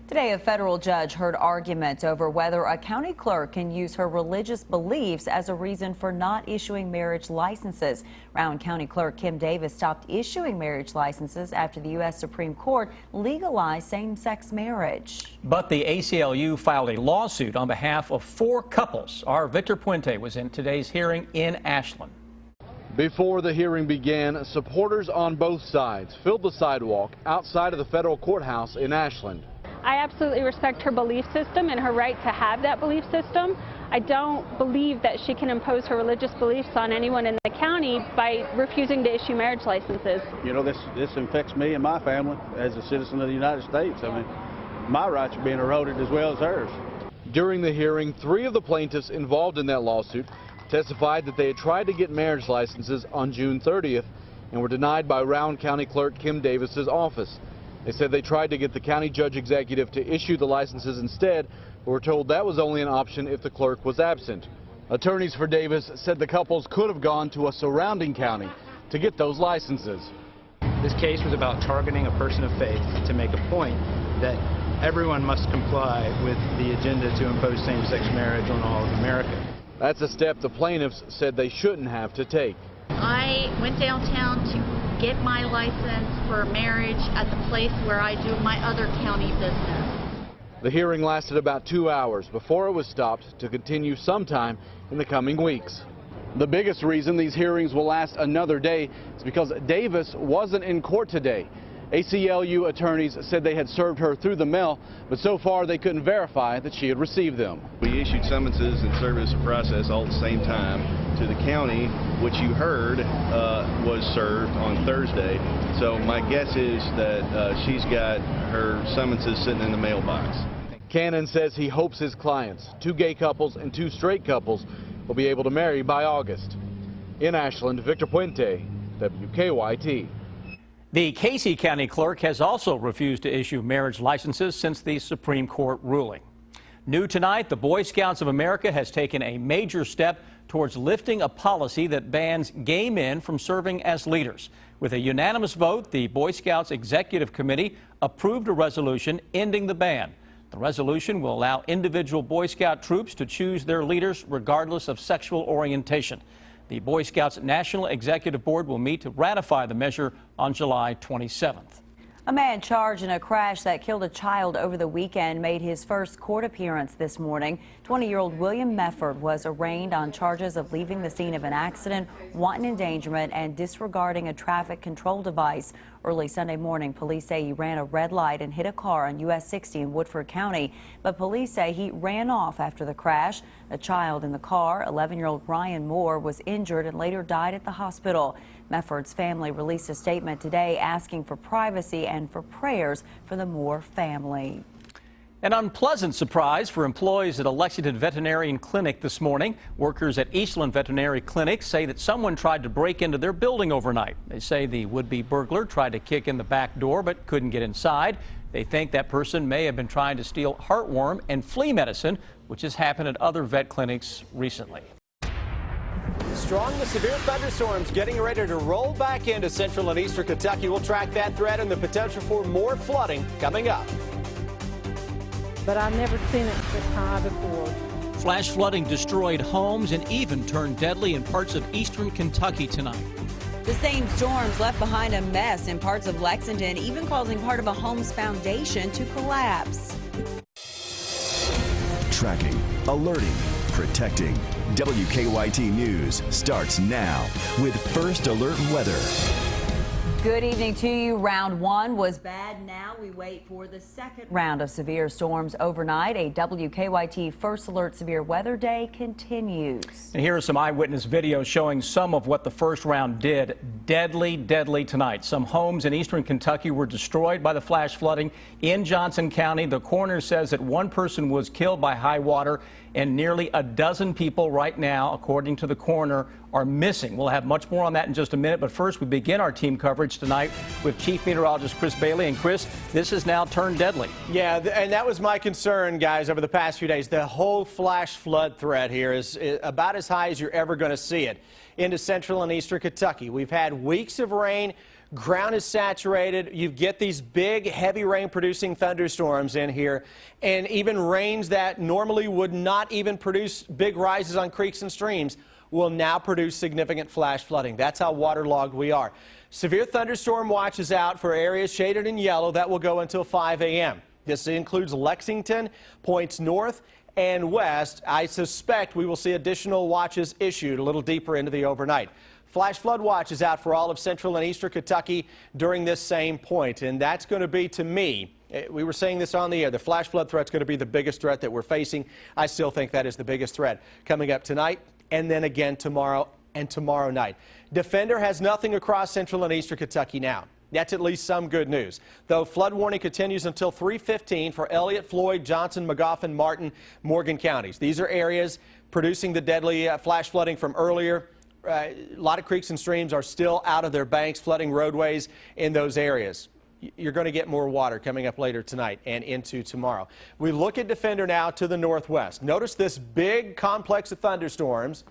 Today, a federal judge heard arguments over whether a county clerk can use her religious beliefs as a reason for not issuing marriage licenses. Rowan County Clerk Kim Davis stopped issuing marriage licenses after the U.S. Supreme Court legalized same-sex marriage. But the ACLU filed a lawsuit on behalf of 4 couples. Our Victor Puente was in today's hearing in Ashland. Before the hearing began, supporters on both sides filled the sidewalk outside of the federal courthouse in Ashland. I absolutely respect her belief system and her right to have that belief system. I don't believe that she can impose her religious beliefs on anyone in the county by refusing to issue marriage licenses. You know, this affects me and my family as a citizen of the United States. I mean, my rights are being eroded as well as hers. During the hearing, 3 of the plaintiffs involved in that lawsuit testified that they had tried to get marriage licenses on June 30th and were denied by Rowan County Clerk Kim Davis's office. They said they tried to get the county judge executive to issue the licenses instead, but were told that was only an option if the clerk was absent. Attorneys for Davis said the couples could have gone to a surrounding county to get those licenses. This case was about targeting a person of faith to make a point that everyone must comply with the agenda to impose same-sex marriage on all of America. That's a step the plaintiffs said they shouldn't have to take. I went downtown to get my license for marriage at the place where I do my other county business. The hearing lasted about 2 hours before it was stopped to continue sometime in the coming weeks. The biggest reason these hearings will last another day is because Davis wasn't in court today. ACLU attorneys said they had served her through the mail, but so far they couldn't verify that she had received them. We issued summonses and service process all at the same time to the county, which you heard was served on Thursday. So my guess is that she's got her summonses sitting in the mailbox. Cannon says he hopes his clients, 2 gay couples and 2 straight couples, will be able to marry by August. In Ashland, Victor Puente, WKYT. The Casey County Clerk has also refused to issue marriage licenses since the Supreme Court ruling. New tonight, the Boy Scouts of America has taken a major step towards lifting a policy that bans gay men from serving as leaders. With a unanimous vote, the Boy Scouts Executive Committee approved a resolution ending the ban. The resolution will allow individual Boy Scout troops to choose their leaders regardless of sexual orientation. The Boy Scouts National Executive Board will meet to ratify the measure on July 27th. A man charged in a crash that killed a child over the weekend made his first court appearance this morning. 20-year-old William Mefford was arraigned on charges of leaving the scene of an accident, wanton endangerment, and disregarding a traffic control device. Early Sunday morning, police say he ran a red light and hit a car on US 60 in Woodford County, but police say he ran off after the crash. A child in the car, 11-year-old Ryan Moore, was injured and later died at the hospital. Mefford's family released a statement today asking for privacy and for prayers for the Moore family. An unpleasant surprise for employees at a Lexington veterinarian clinic this morning. Workers at Eastland Veterinary Clinic say that someone tried to break into their building overnight. They say the would-be burglar tried to kick in the back door but couldn't get inside. They think that person may have been trying to steal heartworm and flea medicine, which has happened at other vet clinics recently. Strong to severe thunderstorms getting ready to roll back into central and eastern Kentucky. We'll track that threat and the potential for more flooding coming up. But I've never seen it this high before. Flash flooding destroyed homes and even turned deadly in parts of eastern Kentucky tonight. The same storms left behind a mess in parts of Lexington, even causing part of a home's foundation to collapse. Tracking, alerting, protecting. WKYT News starts now with First Alert Weather. Good evening to you. Round 1 was bad. Now we wait for the second round of severe storms overnight. A WKYT First Alert Severe Weather Day continues. And here are some eyewitness videos showing some of what the first round did. Deadly, deadly tonight. Some homes in eastern Kentucky were destroyed by the flash flooding in Johnson County. The coroner says that 1 person was killed by high water and nearly a dozen people right now, according to the coroner, are missing. We'll have much more on that in just a minute, but first we begin our team coverage tonight with Chief Meteorologist Chris Bailey. And Chris, this has now turned deadly. Yeah, and that was my concern, guys, over the past few days. The whole flash flood threat here is about as high as you're ever going to see it into central and eastern Kentucky. We've had weeks of rain, Ground is saturated. You get these big, heavy rain-producing thunderstorms in here, and even rains that normally would not even produce big rises on creeks and streams will now produce significant flash flooding. That's how waterlogged we are. Severe thunderstorm watch is out for areas shaded in yellow. That will go until 5 a.m. This includes Lexington, points north and west. I suspect we will see additional watches issued a little deeper into the overnight. Flash flood watch is out for all of central and eastern Kentucky during this same point, and that's going to be, to me, we were saying this on the air, the flash flood threat is going to be the biggest threat that we're facing. I still think that is the biggest threat coming up tonight and then again tomorrow and tomorrow night. Defender has nothing across central and eastern Kentucky now. That's at least some good news. Though flood warning continues until 3:15 for Elliott, Floyd, Johnson, Magoffin, Martin, Morgan counties. These are areas producing the deadly flash flooding from earlier. A lot of creeks and streams are still out of their banks, flooding roadways in those areas. You're going to get more water coming up later tonight and into tomorrow. We look at Defender now to the northwest. Notice this big complex of thunderstorms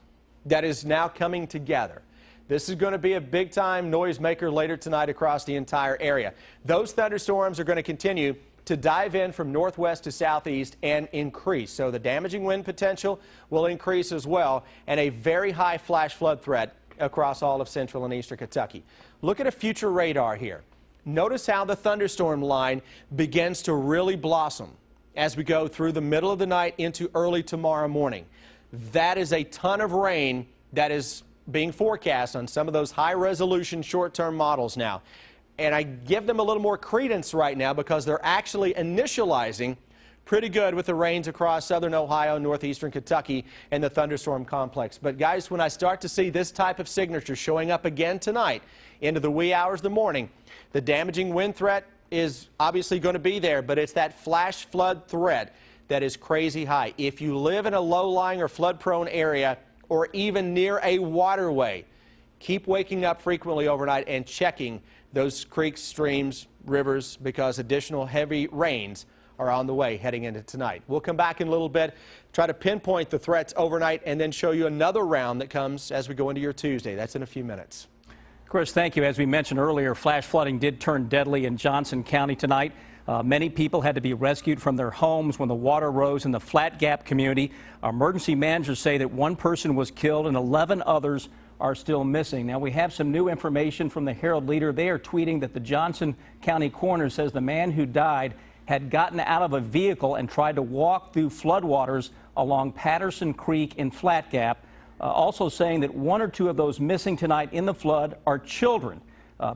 that is now coming together. This is going to be a big-time noisemaker later tonight across the entire area. Those thunderstorms are going to continue to dive in from northwest to southeast and increase. So the damaging wind potential will increase as well, and a very high flash flood threat across all of central and eastern Kentucky. Look at a future radar here. Notice how the thunderstorm line begins to really blossom as we go through the middle of the night into early tomorrow morning. That is a ton of rain that is being forecast on some of those high-resolution short-term models now. And I give them a little more credence right now because they're actually initializing pretty good with the rains across southern Ohio, northeastern Kentucky, and the thunderstorm complex. But guys, when I start to see this type of signature showing up again tonight into the wee hours of the morning, the damaging wind threat is obviously going to be there, but it's that flash flood threat that is crazy high. If you live in a low-lying or flood-prone area or even near a waterway, keep waking up frequently overnight and checking those creeks, streams, rivers, because additional heavy rains are on the way heading into tonight. We'll come back in a little bit, try to pinpoint the threats overnight, and then show you another round that comes as we go into your Tuesday. That's in a few minutes. Chris, thank you. As we mentioned earlier, flash flooding did turn deadly in Johnson County tonight. Many people had to be rescued from their homes when the water rose in the Flat Gap community. Our emergency managers say that one person was killed and 11 others are still missing. Now, we have some new information from the Herald Leader. They are tweeting that the Johnson County coroner says the man who died had gotten out of a vehicle and tried to walk through floodwaters along Patterson Creek in Flat Gap. Also saying that one or two of those missing tonight in the flood are children.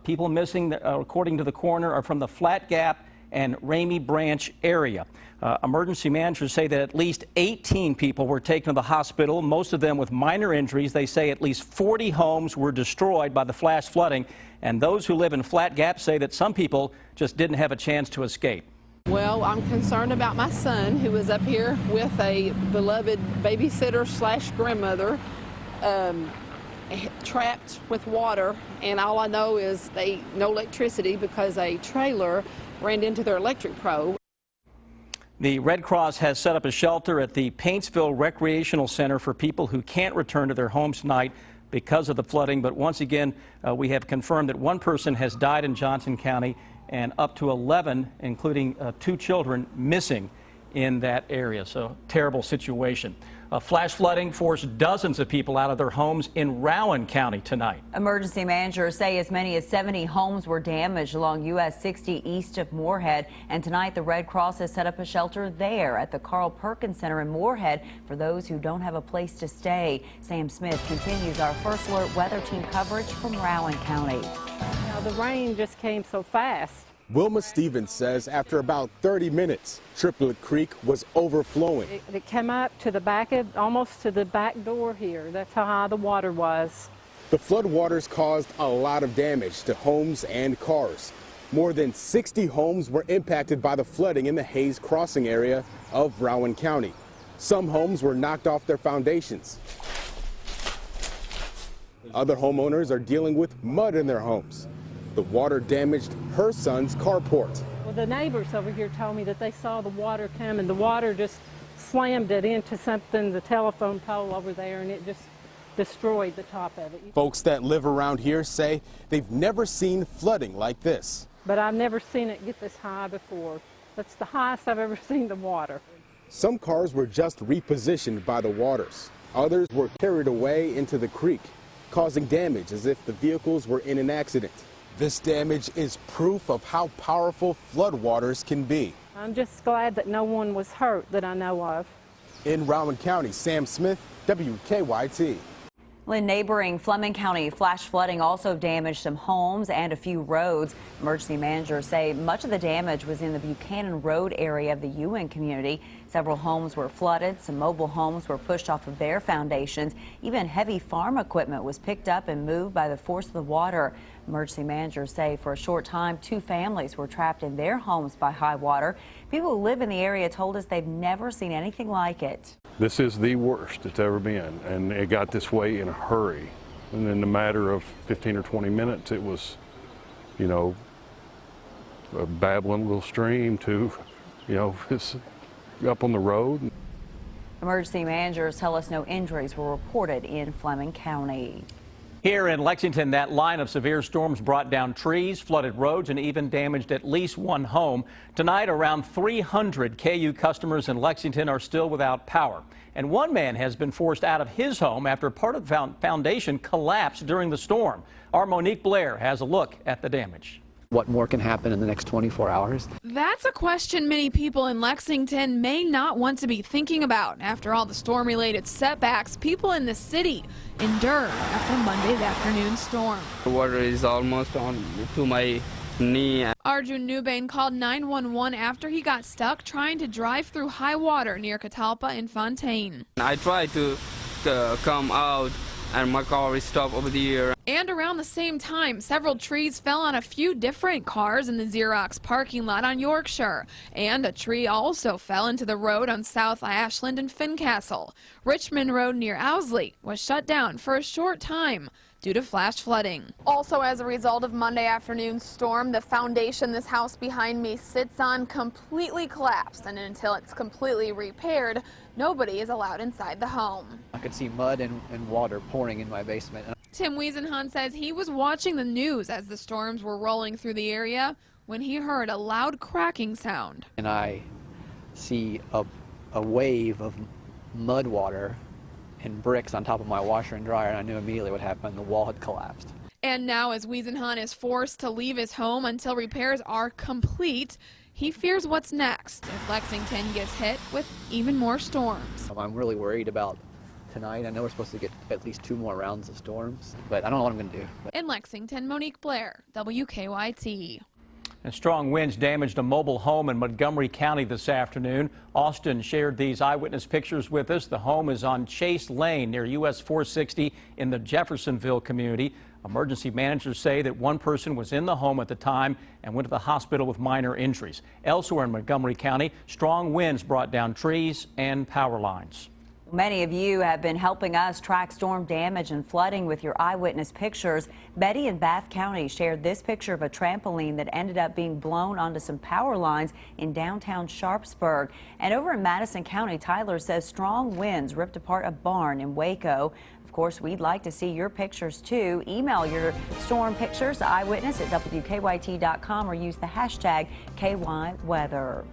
People missing, according to the coroner, are from the Flat Gap and Ramey Branch area. Emergency managers say that at least 18 people were taken to the hospital, most of them with minor injuries. They say at least 40 homes were destroyed by the flash flooding, and those who live in Flat Gap say that some people just didn't have a chance to escape. Well, I'm concerned about my son, who was up here with a beloved babysitter / grandmother, trapped with water, and all I know is no electricity because a trailer ran into their electric pole. The Red Cross has set up a shelter at the Paintsville Recreational Center for people who can't return to their homes tonight because of the flooding. But once again, we have confirmed that one person has died in Johnson County and up to 11, including 2 children, missing in that area. So, terrible situation. Flash flooding forced dozens of people out of their homes in Rowan County tonight. Emergency managers say as many as 70 homes were damaged along US 60 east of Moorhead. And tonight, the Red Cross has set up a shelter there at the Carl Perkins Center in Moorhead for those who don't have a place to stay. Sam Smith continues our First Alert weather team coverage from Rowan County. Now, the rain just came so fast. Wilma Stevens says after about 30 minutes, Triplet Creek was overflowing. It came up to the back almost to the back door here. That's how high the water was. The floodwaters caused a lot of damage to homes and cars. More than 60 homes were impacted by the flooding in the Hayes Crossing area of Rowan County. Some homes were knocked off their foundations. Other homeowners are dealing with mud in their homes. The water damaged her son's carport. Well, the neighbors over here told me that they saw the water come and the water just slammed it into something, the telephone pole over there, and it just destroyed the top of it. Folks that live around here say they've never seen flooding like this. But I've never seen it get this high before. That's the highest I've ever seen the water. Some cars were just repositioned by the waters. Others were carried away into the creek, causing damage as if the vehicles were in an accident. This damage is proof of how powerful floodwaters can be. I'm just glad that no one was hurt that I know of. In Rowan County, Sam Smith, WKYT. In neighboring Fleming County, flash flooding also damaged some homes and a few roads. Emergency managers say much of the damage was in the Buchanan Road area of the Ewing community. Several homes were flooded. Some mobile homes were pushed off of their foundations. Even heavy farm equipment was picked up and moved by the force of the water. Emergency managers say for a short time, 2 families were trapped in their homes by high water. People who live in the area told us they've never seen anything like it. This is the worst it's ever been, and it got this way in a hurry. And in a matter of 15 or 20 minutes, it was, you know, a babbling little stream to, you know, it's up on the road. Emergency managers tell us no injuries were reported in Fleming County. Here in Lexington, that line of severe storms brought down trees, flooded roads, and even damaged at least one home. Tonight, around 300 KU customers in Lexington are still without power. And one man has been forced out of his home after part of the foundation collapsed during the storm. Our Monique Blair has a look at the damage. What more can happen in the next 24 hours? That's a question many people in Lexington may not want to be thinking about after all the storm-related setbacks people in the city endured after Monday's afternoon storm. The water is almost on to my knee. Arjun Newbane called 911 after he got stuck trying to drive through high water near Catalpa and Fontaine. I tried to come out and my car is stopped over there. And around the same time, several trees fell on a few different cars in the Xerox parking lot on Yorkshire. And a tree also fell into the road on South Ashland and Fincastle. Richmond Road near Owsley was shut down for a short time due to flash flooding. Also, as a result of Monday afternoon's storm, the foundation this house behind me sits on completely collapsed, and until it's completely repaired, nobody is allowed inside the home. I could see mud and water pouring in my basement. Tim Wiesenhunt says he was watching the news as the storms were rolling through the area when he heard a loud cracking sound. And I see a wave of mud water and bricks on top of my washer and dryer, and I knew immediately what happened. The wall had collapsed. And now, as Wiesenhunt is forced to leave his home until repairs are complete, he fears what's next if Lexington gets hit with even more storms. I'm really worried about tonight. I know we're supposed to get at least 2 more rounds of storms, but I don't know what I'm going to do. In Lexington, Monique Blair, WKYT. And strong winds damaged a mobile home in Montgomery County this afternoon. Austin shared these eyewitness pictures with us. The home is on Chase Lane near US 460 in the Jeffersonville community. Emergency managers say that one person was in the home at the time and went to the hospital with minor injuries. Elsewhere in Montgomery County, strong winds brought down trees and power lines. Many of you have been helping us track storm damage and flooding with your eyewitness pictures. Betty in Bath County shared this picture of a trampoline that ended up being blown onto some power lines in downtown Sharpsburg. And over in Madison County, Tyler says strong winds ripped apart a barn in Waco. Of course, we'd like to see your pictures too. Email your storm pictures to eyewitness@WKYT.com or use the hashtag KYWeather.